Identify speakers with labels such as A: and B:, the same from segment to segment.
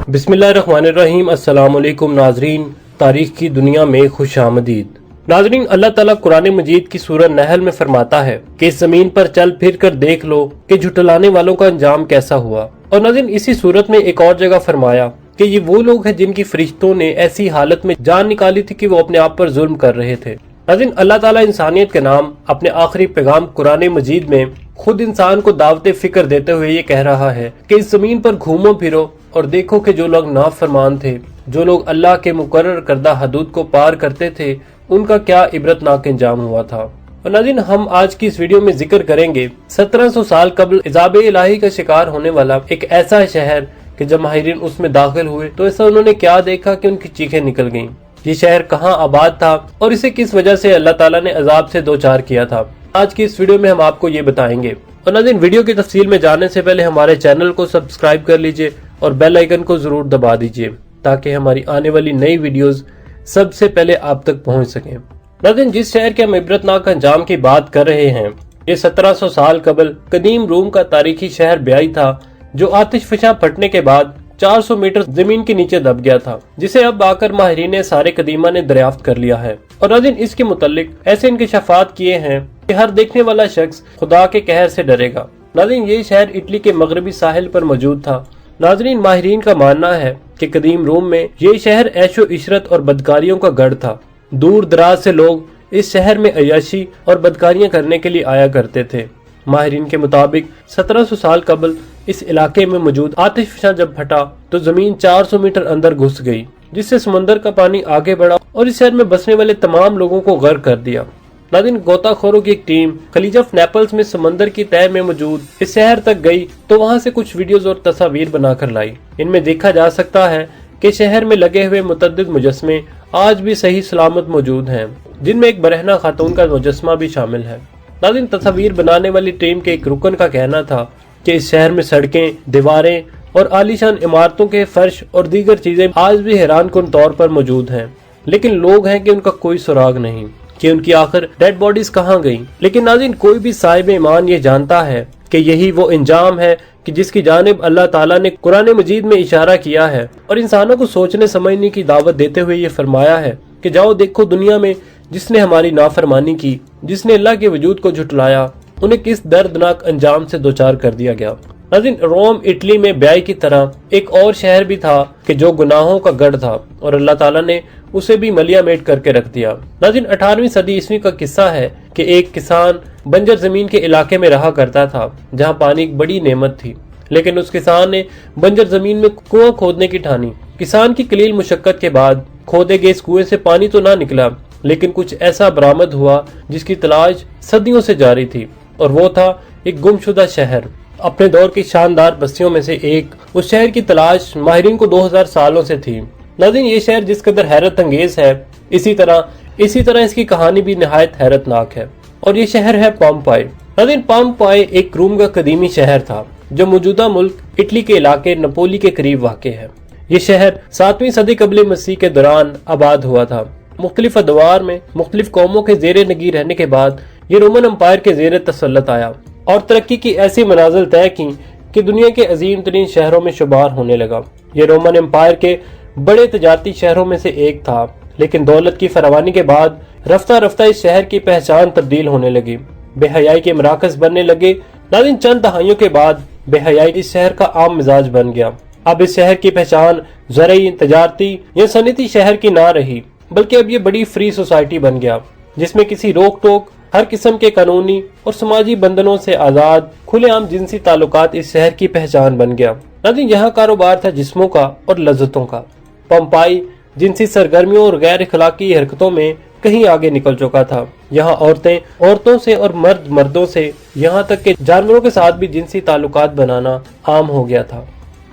A: बिस्मिल्लाहिर्रहमानिर्रहीम। अस्सलाम वालेकुम नाजरीन, तारीख की दुनिया में खुश आमदीद। नाजरीन, अल्लाह ताला कुरान मजीद की सूरह नहल में फरमाता है कि इस जमीन पर चल फिर कर देख लो कि झुटलाने वालों का अंजाम कैसा हुआ। और नाजरीन, इसी सूरत में एक और जगह फरमाया कि ये वो लोग हैं जिनकी फरिश्तों ने ऐसी हालत में जान निकाली थी कि वो अपने आप पर जुल्म कर रहे थे। नाज़रीन, अल्लाह ताला इंसानियत के नाम अपने आखिरी पैगाम कुरान मजीद में खुद इंसान को दावत फिक्र देते हुए ये कह रहा है कि इस जमीन पर घूमो फिरो और देखो कि जो लोग नाफरमान थे, जो लोग अल्लाह के मुकर्रर करदा हदूद को पार करते थे, उनका क्या इबरतनाक अंजाम हुआ था। और नाज़रीन, हम आज की इस वीडियो में जिक्र करेंगे 1700 साल कबल इज़ाब इलाही का शिकार होने वाला एक ऐसा शहर कि जब माहिरीन उसमें दाखिल हुए तो ऐसा उन्होंने क्या देखा कि उनकी चीखें निकल गईं। ये शहर कहाँ आबाद था और इसे किस वजह से अल्लाह ताला ने अजाब से दो चार किया था, आज की इस वीडियो में हम आपको ये बताएंगे। और नाज़रीन, वीडियो की तफसील में जाने से पहले हमारे चैनल को सब्सक्राइब कर लीजिए और बेल आइकन को जरूर दबा दीजिए ताकि हमारी आने वाली नई वीडियोस सबसे पहले आप तक पहुंच सकें। नाज़रीन, जिस शहर के हम इबरतनाक अंजाम की बात कर रहे हैं, ये 1700 साल कबल कदीम रोम का तारीखी शहर ब्याई था, जो आतिशफशां फटने के बाद 400 मीटर जमीन के नीचे दब गया था, जिसे अब आकर माहिरीन सारे कदीमा ने दरियाफ्त कर लिया है। और नाज़रीन, इसके मुतालिक ऐसे इंकशाफात किए हैं कि हर देखने वाला शख्स खुदा के कहर से डरेगा। नाज़रीन, ये शहर इटली के मगरबी साहिल पर मौजूद था। नाज़रीन, माहिरीन का मानना है कि कदीम रोम में ये शहर ऐशो इशरत और बदकारियों का गढ़ था। दूर दराज से लोग इस शहर में अय्याशी और बदकारियां करने के लिए आया करते थे। माहिरीन के मुताबिक 1700 साल कबल इस इलाके में मौजूद आतिशफशां जब फटा तो जमीन 400 मीटर अंदर घुस गई, जिससे समंदर का पानी आगे बढ़ा और इस शहर में बसने वाले तमाम लोगों को गर्क कर दिया। नाज़रीन, गोताखोरों की एक टीम खलीज ऑफ नेपल्स में समंदर की तह में मौजूद इस शहर तक गई तो वहां से कुछ वीडियोस और तस्वीर बनाकर लाई। इनमें देखा जा सकता है कि शहर में लगे हुए मुतअद्दिद मुजस्मे आज भी सही सलामत मौजूद हैं, जिनमें एक बरहना खातून का मुजस्मा भी शामिल है। नाज़रीन, तस्वीर बनाने वाली टीम के एक रुकन का कहना था कि इस शहर में सड़कें, दीवारें और आलीशान इमारतों के फर्श और दीगर चीजें आज भी हैरान कुन तौर पर मौजूद हैं, लेकिन लोग हैं कि उनका कोई सुराग नहीं कि उनकी आखिर डेड बॉडीज कहाँ गईं। लेकिन नाज़रीन, कोई भी साहिब ईमान ये जानता है कि यही वो इंजाम है कि जिसकी जानिब अल्लाह ताला ने कुरान मजीद में इशारा किया है और इंसानों को सोचने समझने की दावत देते हुए ये फरमाया है कि जाओ देखो दुनिया में जिसने हमारी नाफरमानी की, जिसने अल्लाह के वजूद को झुटलाया, उन्हें किस दर्दनाक अंजाम से दोचार कर दिया गया। नाज़रीन, रोम इटली में ब्याई की तरह एक और शहर भी था कि जो गुनाहों का गढ़ था और अल्लाह ताला ने उसे भी मलियामेट करके रख दिया। नाज़रीन, 18वीं सदी ईस्वी का किस्सा है कि एक किसान बंजर जमीन के इलाके में रहा करता था जहां पानी एक बड़ी नेमत थी, लेकिन उस किसान ने बंजर जमीन में कुआं खोदने की ठानी। किसान की कलील मुशक्कत के बाद खोदे गए इस कुएं से पानी तो ना निकला, लेकिन कुछ ऐसा बरामद हुआ जिसकी तलाश सदियों से जारी थी, और वो था एक गुमशुदा शहर। अपने दौर की शानदार बस्तियों में से एक उस शहर की तलाश माहिरीन को 2000 सालों से थी। नाज़रीन, ये शहर जिस कदर हैरत अंगेज है, इसी तरह इसकी कहानी भी निहायत हैरतनाक है, और ये शहर है पोम्पाई। नाज़रीन, पोम्पाई एक रोम का कदीमी शहर था जो मौजूदा मुल्क इटली के इलाके नपोली के करीब वाक़ है। ये शहर 7वीं सदी कबल मसीह के दौरान आबाद हुआ था। मुख्तलिफ अदवार में मुख्तलिफ कौमों के जेर नगी रहने के बाद ये रोमन एम्पायर के जेर तसल्लत आया और तरक्की की ऐसी मनाजिल तय की कि दुनिया के अजीम तरीन शहरों में शुमार होने लगा। ये रोमन एम्पायर के बड़े तजारती शहरों में से एक था, लेकिन दौलत की फरावानी के बाद रफ्ता रफ्ता इस शहर की पहचान तब्दील होने लगी, बेहयाई के मराकज बनने लगे। नाज़रीन, चंद दहाइयों के बाद बेहयाई इस शहर का आम मिजाज बन गया। अब इस शहर की पहचान ज़रई, तजारती या सनती शहर की ना रही, बल्कि अब ये बड़ी फ्री सोसाइटी बन गया जिसमें किसी रोक टोक, हर किस्म के कानूनी और समाजी बंधनों से आजाद खुलेआम जिनसी ताल्लुकात इस शहर की पहचान बन गया। नाज़रीन, यहाँ कारोबार था जिस्मों का और लज्जतों का। पोम्पाई जिनसी सरगर्मियों और गैर इखलाकी हरकतों में कहीं आगे निकल चुका था। यहाँ औरतें औरतों से और मर्द मर्दों से, यहाँ तक कि जानवरों के साथ भी जिनसी ताल्लुकात बनाना आम हो गया था।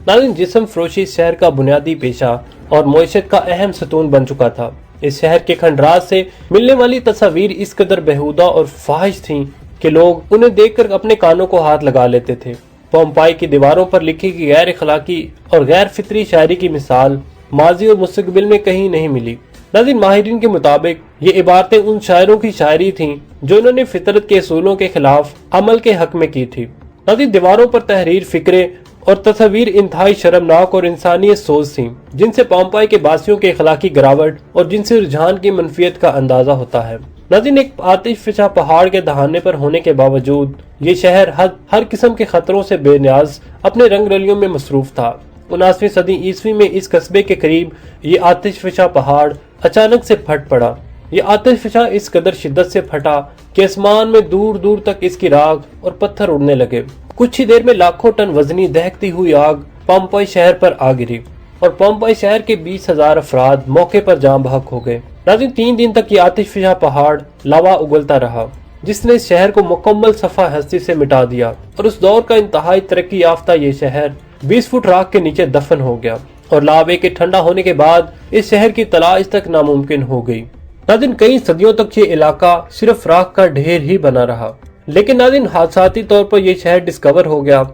A: नाज़रीन, जिस्म फरोशी इस शहर का बुनियादी पेशा और मईशत का अहम सतून बन चुका था। इस शहर के खंडरात से मिलने वाली तस्वीर इस कदर बेहुदा और फाहिश थीं कि लोग उन्हें देखकर अपने कानों को हाथ लगा लेते थे। पोम्पाई की दीवारों पर लिखी गई गैर इखलाकी और गैर फितरी शायरी की मिसाल माजी और मुस्तकबिल में कहीं नहीं मिली। नाज़रीन, माहिरीन के मुताबिक ये इबारतें उन शायरों की शायरी थीं जो उन्होंने फितरत के असूलों के खिलाफ अमल के हक में की थी। नाज़रीन, दीवारों पर तहरीर फिक्रे और तस्वीर इंतहाई शर्मनाक और इंसानियत सोच थी, जिनसे पोम्पाई के बासियों के अखलाकी गिरावट और जिनसे रुझान की मनफियत का अंदाजा होता है। नाज़रीन, एक आतिशफशा पहाड़ के दहाने पर होने के बावजूद ये शहर हर किस्म के खतरों से बेनियाज अपने रंग रलियों में मसरूफ था। 19वीं सदी ईस्वी में इस कस्बे के करीब ये आतिशफशा पहाड़ अचानक से फट पड़ा। ये आतिशफशा इस कदर शिद्दत से फटा कि आसमान में दूर दूर तक इसकी राख और पत्थर उड़ने लगे। कुछ ही देर में लाखों टन वजनी दहकती हुई आग पोम्पाई शहर पर आ गिरी और पोम्पाई शहर के 20,000 अफराद मौके पर जान बहक हो गए। नाज़रीन, 3 दिन तक ये आतिशफशा पहाड़ लावा उगलता रहा, जिसने इस शहर को मुकम्मल सफा हस्ती से मिटा दिया और उस दौर का इंतहाई तरक्की याफ्ता ये शहर 20 फुट राख के नीचे दफन हो गया और लावे के ठंडा होने के बाद इस शहर की तलाश तक नामुमकिन हो गई। नाज़रीन, कई सदियों तक ये इलाका सिर्फ राख का ढेर ही बना रहा, लेकिन नाज़रीन हादसाती तौर पर यह शहर डिस्कवर हो गया,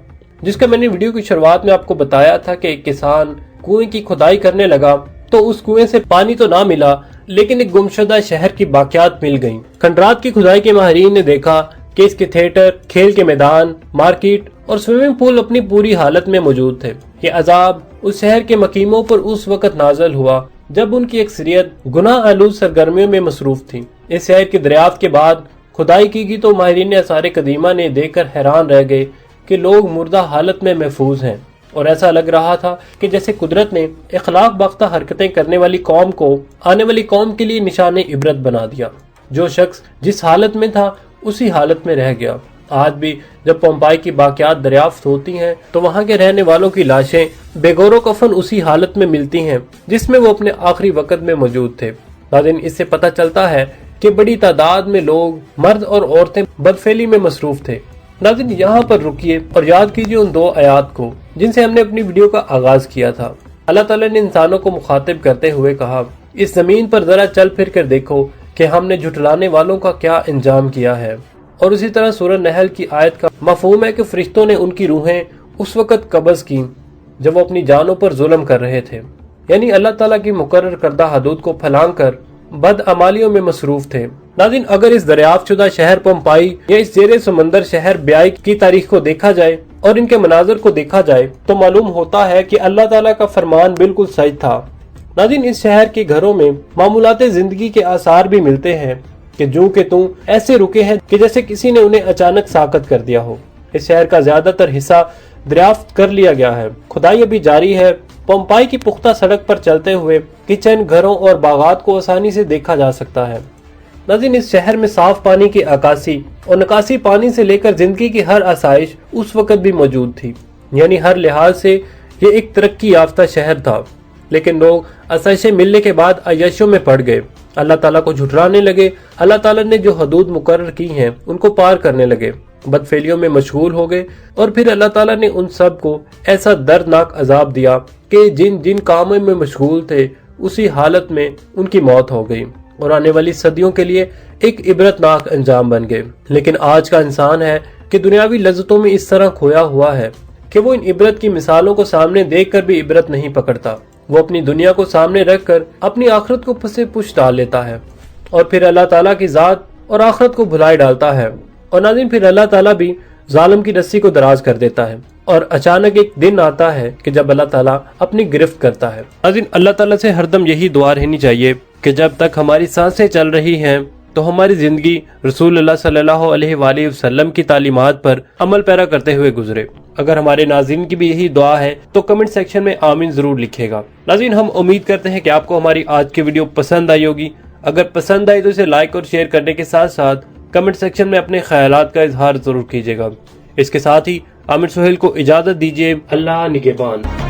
A: जिसका मैंने वीडियो की शुरुआत में आपको बताया था कि एक किसान कुएं की खुदाई करने लगा तो उस कुएं से पानी तो ना मिला, लेकिन एक गुमशुदा शहर की बाकियात मिल गईं। खंडरात की खुदाई के माहिरीन ने देखा कि इसके थिएटर, खेल के मैदान, मार्केट और स्विमिंग पूल अपनी पूरी हालत में मौजूद थे। ये अजाब उस शहर के मकीमों पर उस वक्त नाजल हुआ जब उनकी अक्सरियत गुनाह आलूद सरगर्मियों में मसरूफ थी। इस शहर की दरियाफ्त के बाद खुदाई की गई तो माहिरीन आसार कदीमा ने देखकर हैरान रह गए कि लोग मुर्दा हालत में महफूज हैं और ऐसा लग रहा था कि जैसे कुदरत ने इखलाक बख्ता हरकतें करने वाली कौम को आने वाली कौम के लिए निशाने इबरत बना दिया। जो शख्स जिस हालत में था उसी हालत में रह गया। आज भी जब पोम्पाई की बाकियात दरियाफ्त होती हैं तो वहां के रहने वालों की लाशें बेगौरो कफन उसी हालत में मिलती हैं जिसमें वो अपने आखिरी वक्त में मौजूद थे। नाज़रीन, इससे पता चलता है कि बड़ी तादाद में लोग, मर्द और औरतें बदफेली में मसरूफ थे। नाज़रीन, यहाँ पर रुकिए और याद कीजिए उन 2 आयात को जिनसे हमने अपनी वीडियो का आगाज किया था। अल्लाह ताला ने इंसानों को मुखातिब करते हुए कहा, इस जमीन पर जरा चल फिर कर देखो कि हमने झुठलाने वालों का क्या इंजाम किया है। और उसी तरह सूरह नहल की आयत का मफहूम है कि फरिश्तों ने उनकी रूहें उस वक्त कब्ज़ की जब वो अपनी जानों पर जुल्म कर रहे थे, यानी अल्लाह ताला की मुकर्रर करदा हदूद को फलांग कर बदअमालियों में मसरूफ थे। नाज़रीन, अगर इस दरियाफ्त शुदा शहर पोम्पाई या इस जेरे समंदर शहर ब्याई की तारीख को देखा जाए और इनके मनाजर को देखा जाए तो मालूम होता है कि अल्लाह ताला का फरमान बिल्कुल सही था। नाज़रीन, इस शहर के घरों में मामूलाते जिंदगी के आसार भी मिलते हैं कि जूं के तू ऐसे रुके हैं कि जैसे किसी ने उन्हें अचानक साकत कर दिया हो। इस शहर का ज्यादातर हिस्सा दरियाफ्त कर लिया गया है, खुदाई अभी जारी है। पोम्पाई की पुख्ता सड़क पर चलते हुए किचन, घरों और बागात को आसानी से देखा जा सकता है। नाज़रीन, इस शहर में साफ पानी की अकासी और निकासी पानी से लेकर जिंदगी की हर आसाइश उस वक्त भी मौजूद थी, यानी हर लिहाज से ये एक तरक्की याफ्ता शहर था। लेकिन लोग आसाइशें मिलने के बाद अय्याशों में पड़ गए, अल्लाह ताला को झुठलाने लगे, अल्लाह ताला ने जो हदूद मुकर्रर की हैं उनको पार करने लगे, बदफेलियों में मशगूल हो गए और फिर अल्लाह ताला ने उन सब को ऐसा दर्दनाक अजाब दिया कि जिन जिन कामों में मशगूल थे उसी हालत में उनकी मौत हो गई और आने वाली सदियों के लिए एक इबरतनाक अंजाम बन गए। लेकिन आज का इंसान है कि दुनियावी लज्जतों में इस तरह खोया हुआ है कि वो इन इबरत की मिसालों को सामने देखकर भी इबरत नहीं पकड़ता। वो अपनी दुनिया को सामने रखकर अपनी आखिरत को पसे पुश डाल लेता है और फिर अल्लाह ताला की जात और आखिरत को भुलाए डालता है। और नाज़रीन, फिर अल्लाह ताला भी जालिम की रस्सी को दराज कर देता है और अचानक एक दिन आता है कि जब अल्लाह ताला अपनी गिरफ्त करता है। नाज़रीन, अल्लाह ताला से हरदम यही दुआ रहनी चाहिए कि जब तक हमारी सांसें चल रही हैं तो हमारी जिंदगी रसूलुल्लाह सल्लल्लाहु अलैहि वसल्लम की तालीमात पर अमल पैरा करते हुए गुजरे। अगर हमारे नाज़रीन की भी यही दुआ है तो कमेंट सेक्शन में आमीन जरूर लिखेगा। नाज़रीन, हम उम्मीद करते हैं कि आपको हमारी आज की वीडियो पसंद आई होगी। अगर पसंद आई तो इसे लाइक और शेयर करने के साथ साथ कमेंट सेक्शन में अपने ख्यालात का इजहार जरूर कीजिएगा। इसके साथ ही आमिर सुहेल को इजाजत दीजिए। अल्लाह निगहबान।